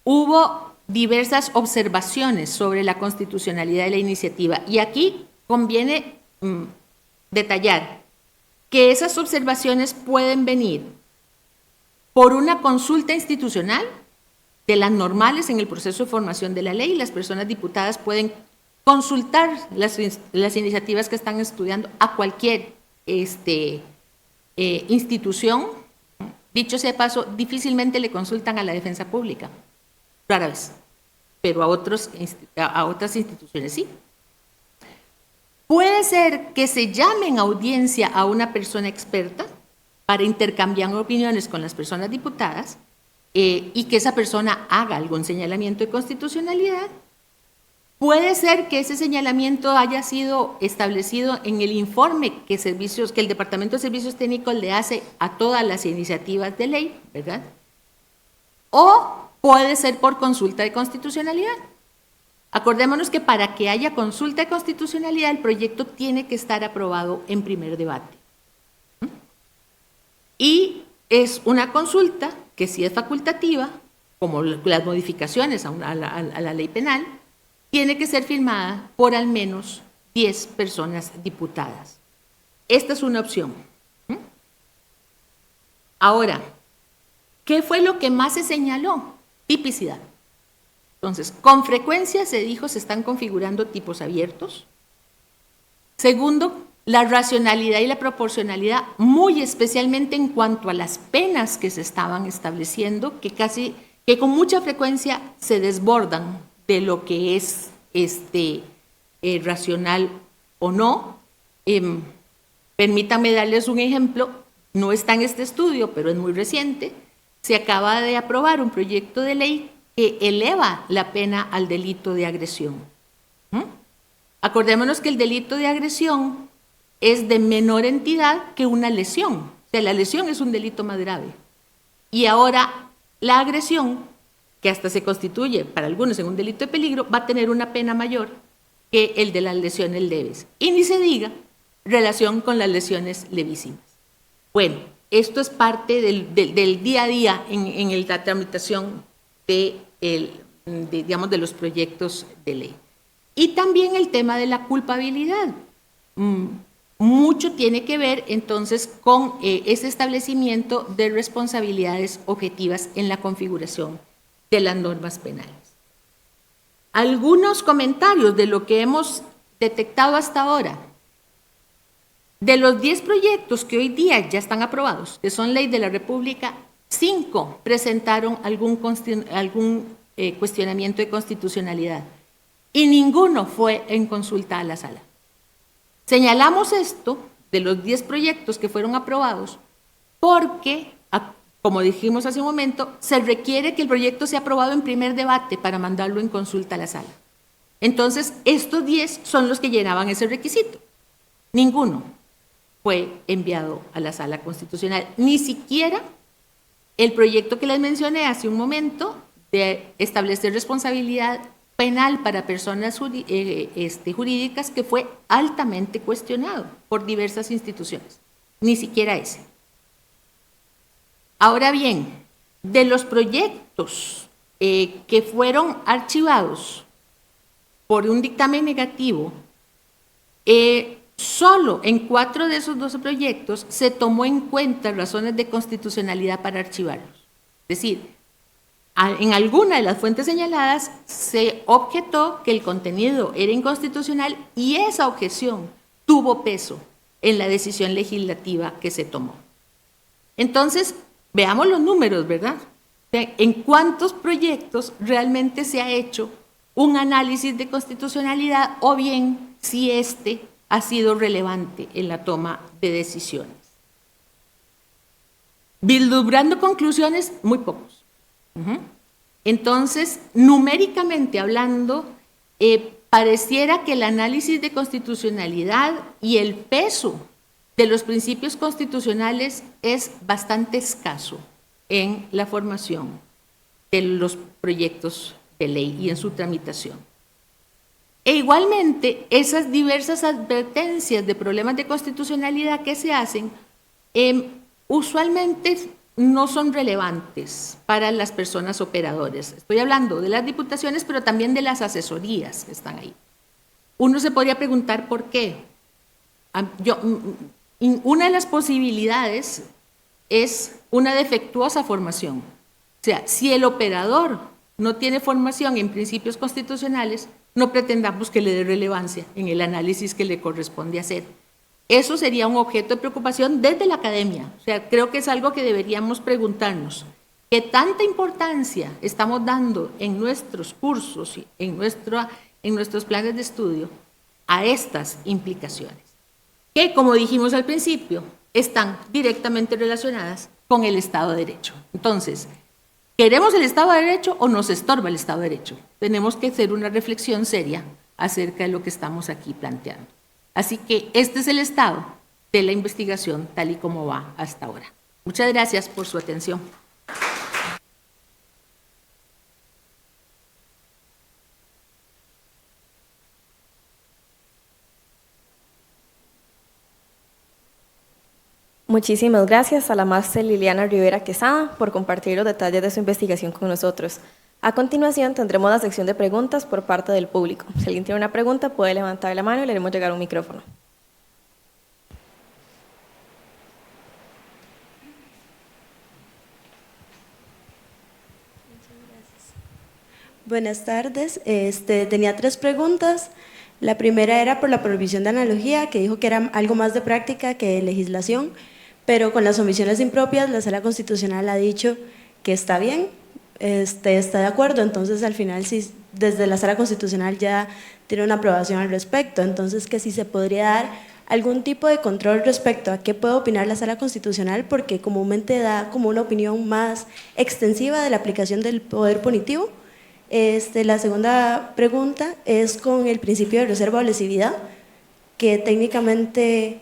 hubo diversas observaciones sobre la constitucionalidad de la iniciativa. Y aquí conviene detallar que esas observaciones pueden venir por una consulta institucional de las normales en el proceso de formación de la ley. Las personas diputadas pueden consultar las iniciativas que están estudiando a cualquier institución. Dicho sea de paso, difícilmente le consultan a la defensa pública, rara vez, pero a otras instituciones sí. Puede ser que se llame en audiencia a una persona experta para intercambiar opiniones con las personas diputadas y que esa persona haga algún señalamiento de constitucionalidad. Puede ser que ese señalamiento haya sido establecido en el informe que el Departamento de Servicios Técnicos le hace a todas las iniciativas de ley, ¿verdad? O puede ser por consulta de constitucionalidad. Acordémonos que para que haya consulta de constitucionalidad, el proyecto tiene que estar aprobado en primer debate. Y es una consulta que sí es facultativa, como las modificaciones a la ley penal, tiene que ser firmada por al menos 10 personas diputadas. Esta es una opción. Ahora, ¿qué fue lo que más se señaló? Tipicidad. Entonces, con frecuencia se dijo se están configurando tipos abiertos. Segundo, la racionalidad y la proporcionalidad, muy especialmente en cuanto a las penas que se estaban estableciendo, que con mucha frecuencia se desbordan de lo que es racional o no. Permítanme darles un ejemplo, no está en este estudio, pero es muy reciente. Se acaba de aprobar un proyecto de ley que eleva la pena al delito de agresión. Acordémonos que el delito de agresión es de menor entidad que una lesión. O sea, la lesión es un delito más grave. Y ahora la agresión, que hasta se constituye para algunos en un delito de peligro, va a tener una pena mayor que el de las lesiones leves. Y ni se diga relación con las lesiones levísimas. Bueno, esto es parte del día a día en la tramitación de los proyectos de ley. Y también el tema de la culpabilidad. Mucho tiene que ver entonces con ese establecimiento de responsabilidades objetivas en la configuración de las normas penales. Algunos comentarios de lo que hemos detectado hasta ahora. De los 10 proyectos que hoy día ya están aprobados, que son ley de la República, 5 presentaron algún cuestionamiento de constitucionalidad y ninguno fue en consulta a la sala. Señalamos esto de los 10 proyectos que fueron aprobados porque, como dijimos hace un momento, se requiere que el proyecto sea aprobado en primer debate para mandarlo en consulta a la sala. Entonces, estos 10 son los que llenaban ese requisito. Ninguno fue enviado a la sala constitucional, ni siquiera el proyecto que les mencioné hace un momento de establecer responsabilidad penal para personas jurídicas, que fue altamente cuestionado por diversas instituciones, ni siquiera ese. Ahora bien, de los proyectos que fueron archivados por un dictamen negativo, solo en 4 de esos 12 proyectos se tomó en cuenta razones de constitucionalidad para archivarlos. Es decir, en alguna de las fuentes señaladas se objetó que el contenido era inconstitucional y esa objeción tuvo peso en la decisión legislativa que se tomó. Entonces, veamos los números, ¿verdad? ¿En cuántos proyectos realmente se ha hecho un análisis de constitucionalidad o bien si ha sido relevante en la toma de decisiones? Vislumbrando conclusiones, muy pocos. Entonces, numéricamente hablando, pareciera que el análisis de constitucionalidad y el peso de los principios constitucionales es bastante escaso en la formación de los proyectos de ley y en su tramitación. E igualmente, esas diversas advertencias de problemas de constitucionalidad que se hacen, usualmente no son relevantes para las personas operadoras. Estoy hablando de las diputaciones, pero también de las asesorías que están ahí. Uno se podría preguntar por qué. una de las posibilidades es una defectuosa formación. O sea, si el operador no tiene formación en principios constitucionales, no pretendamos que le dé relevancia en el análisis que le corresponde hacer. Eso sería un objeto de preocupación desde la academia. O sea, creo que es algo que deberíamos preguntarnos. ¿Qué tanta importancia estamos dando en nuestros cursos y en nuestros planes de estudio a estas implicaciones? Que, como dijimos al principio, están directamente relacionadas con el Estado de Derecho. Entonces, ¿queremos el Estado de Derecho o nos estorba el Estado de Derecho? Tenemos que hacer una reflexión seria acerca de lo que estamos aquí planteando. Así que este es el estado de la investigación tal y como va hasta ahora. Muchas gracias por su atención. Muchísimas gracias a la máster Liliana Rivera Quesada por compartir los detalles de su investigación con nosotros. A continuación tendremos la sección de preguntas por parte del público. Si alguien tiene una pregunta puede levantar la mano y le haremos llegar un micrófono. Buenas tardes. Tenía 3 preguntas. La primera era por la prohibición de analogía, que dijo que era algo más de práctica que de legislación, pero con las omisiones impropias la Sala Constitucional ha dicho que está bien, está de acuerdo. Entonces al final sí, desde la Sala Constitucional ya tiene una aprobación al respecto. Entonces que sí se podría dar algún tipo de control respecto a qué puede opinar la Sala Constitucional, porque comúnmente da como una opinión más extensiva de la aplicación del poder punitivo. La segunda pregunta es con el principio de reserva o lesividad, que técnicamente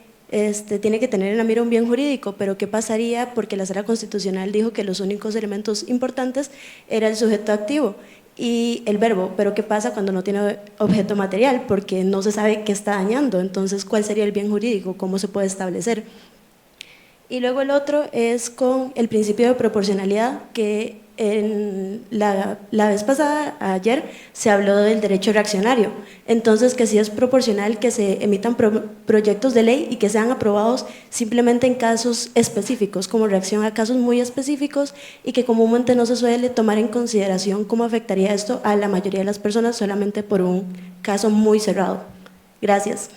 tiene que tener en la mira un bien jurídico, pero ¿qué pasaría? Porque la Sala Constitucional dijo que los únicos elementos importantes era el sujeto activo y el verbo, pero ¿qué pasa cuando no tiene objeto material? Porque no se sabe qué está dañando. Entonces, ¿cuál sería el bien jurídico? ¿Cómo se puede establecer? Y luego el otro es con el principio de proporcionalidad, que en la vez pasada, ayer, se habló del derecho reaccionario. Entonces, que sí es proporcional que se emitan proyectos de ley y que sean aprobados simplemente en casos específicos, como reacción a casos muy específicos, y que comúnmente no se suele tomar en consideración cómo afectaría esto a la mayoría de las personas solamente por un caso muy cerrado. Gracias.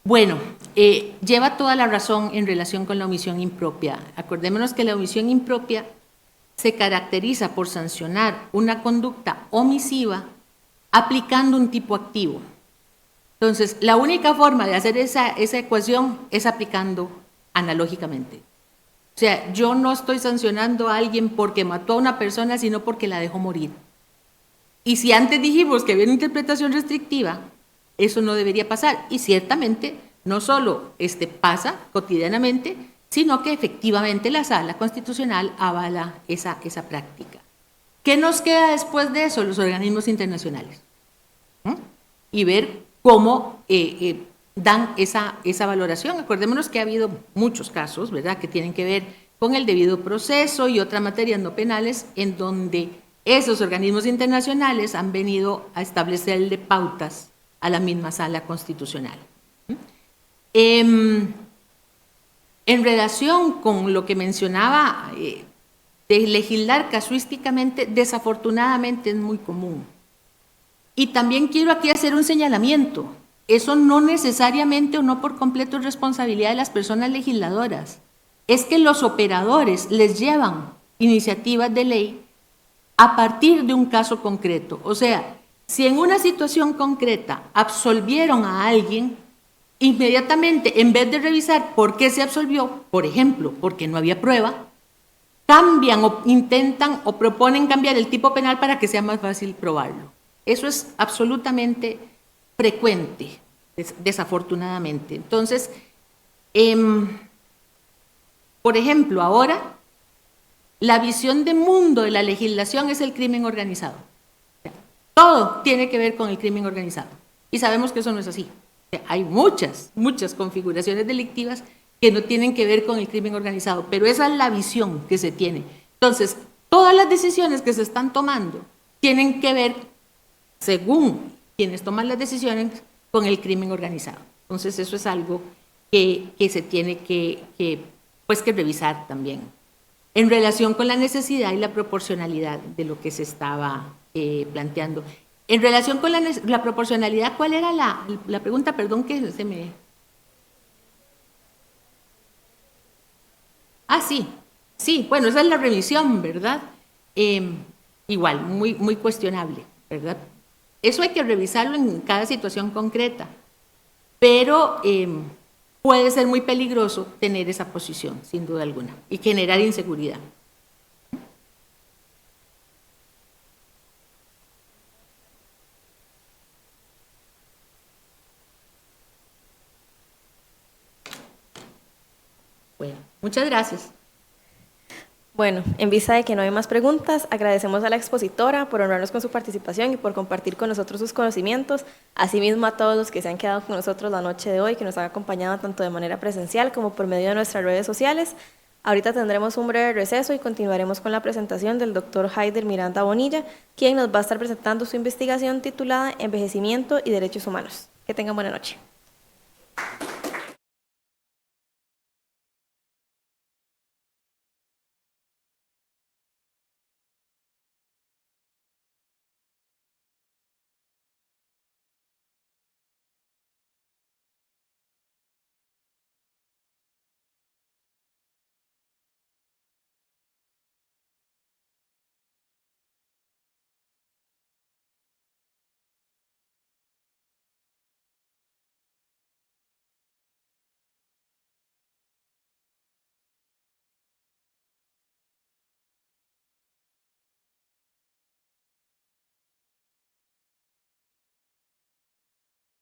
Bueno, lleva toda la razón en relación con la omisión impropia. Acordémonos que la omisión impropia se caracteriza por sancionar una conducta omisiva aplicando un tipo activo. Entonces, la única forma de hacer esa ecuación es aplicando analógicamente. O sea, yo no estoy sancionando a alguien porque mató a una persona, sino porque la dejó morir. Y si antes dijimos que había una interpretación restrictiva, eso no debería pasar, y ciertamente no solo pasa cotidianamente, sino que efectivamente la Sala Constitucional avala esa práctica. ¿Qué nos queda después de eso? Los organismos internacionales. Y ver cómo dan esa valoración. Acordémonos que ha habido muchos casos, ¿verdad?, que tienen que ver con el debido proceso y otras materias no penales, en donde esos organismos internacionales han venido a establecerle pautas a la misma Sala Constitucional. En relación con lo que mencionaba de legislar casuísticamente, desafortunadamente es muy común. Y también quiero aquí hacer un señalamiento. Eso no necesariamente o no por completo es responsabilidad de las personas legisladoras. Es que los operadores les llevan iniciativas de ley a partir de un caso concreto. O sea, si en una situación concreta absolvieron a alguien, inmediatamente, en vez de revisar por qué se absolvió, por ejemplo, porque no había prueba, cambian o intentan o proponen cambiar el tipo penal para que sea más fácil probarlo. Eso es absolutamente frecuente, desafortunadamente. Entonces, por ejemplo, ahora, la visión de mundo de la legislación es el crimen organizado. Todo tiene que ver con el crimen organizado. Y sabemos que eso no es así. Hay muchas configuraciones delictivas que no tienen que ver con el crimen organizado, pero esa es la visión que se tiene. Entonces, todas las decisiones que se están tomando tienen que ver, según quienes toman las decisiones, con el crimen organizado. Entonces, eso es algo que se tiene que revisar también, en relación con la necesidad y la proporcionalidad de lo que se estaba planteando. En relación con la proporcionalidad, ¿cuál era la pregunta? Perdón que se me... Ah, sí, bueno, esa es la revisión, ¿verdad? Igual, muy cuestionable, ¿verdad? Eso hay que revisarlo en cada situación concreta, pero puede ser muy peligroso tener esa posición, sin duda alguna, y generar inseguridad. Bueno, muchas gracias. Bueno, en vista de que no hay más preguntas, agradecemos a la expositora por honrarnos con su participación y por compartir con nosotros sus conocimientos, asimismo a todos los que se han quedado con nosotros la noche de hoy, que nos han acompañado tanto de manera presencial como por medio de nuestras redes sociales. Ahorita tendremos un breve receso y continuaremos con la presentación del doctor Haider Miranda Bonilla, quien nos va a estar presentando su investigación titulada Envejecimiento y Derechos Humanos. Que tengan buena noche.